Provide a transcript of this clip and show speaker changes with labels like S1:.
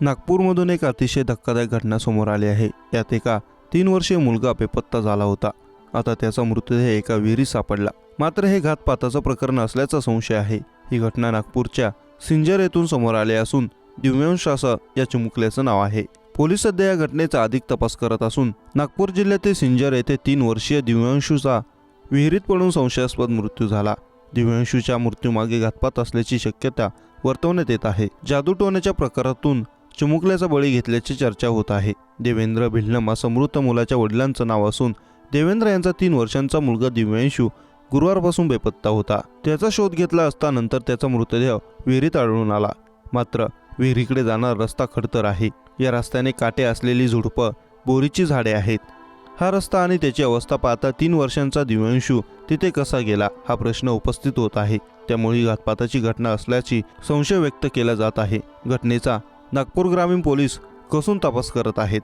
S1: नागपूरमधून एक अतिशय धक्कादायक घटना समोर आली आहे। यात एका 3 वर्षीय मुलगा बेपत्ता झाला होता। आता त्याचा मृतदेह एका विहिरीत सापडला। मात्र हे घातपाताचं प्रकरण असल्याचा संशय आहे। ही घटना नागपूरच्या सिंजर येथून समोर आली असून दिव्यांश असं या चिमुकल्याचं नाव आहे। पोलीस सध्या या घटनेचा अधिक तपास करत असून नागपूर जिल्ह्यातील सिंजर येथे 3 वर्षीय दिव्यांशूचा विहिरीत पडून संशयास्पद मृत्यू झाला। दिव्यांशूच्या मृत्यूमागे घातपात असल्याची शक्यता वर्तवण्यात येत आहे। जादूटोण्याच्या प्रकारातून चिमुकल्याचा बळी घेतल्याची चर्चा होत आहे। देवेंद्र भिल्लम असं मृत मुलाच्या वडिलांचं नाव असून देवेंद्र यांचा 3 वर्षांचा मुलगा दिव्यांशू गुरुवारपासून बेपत्ता होता। त्याचा शोध घेतला असता नंतर त्याचा मृतदेह विहिरीत आढळून आला। मात्र विहिरीकडे जाणारा रस्ता खडतर आहे। या रस्त्याने काटे असलेली झुडपं, बोरीची झाडे आहेत। हा रस्ता आणि त्याची अवस्था पाहता 3 वर्षांचा दिव्यांशू तिथे कसा गेला हा प्रश्न उपस्थित होत आहे। त्यामुळे घातपाताची घटना असल्याची संशय व्यक्त केला जात आहे। घटनेचा नागपूर ग्रामीण पोलीस कसून तपास करत आहेत।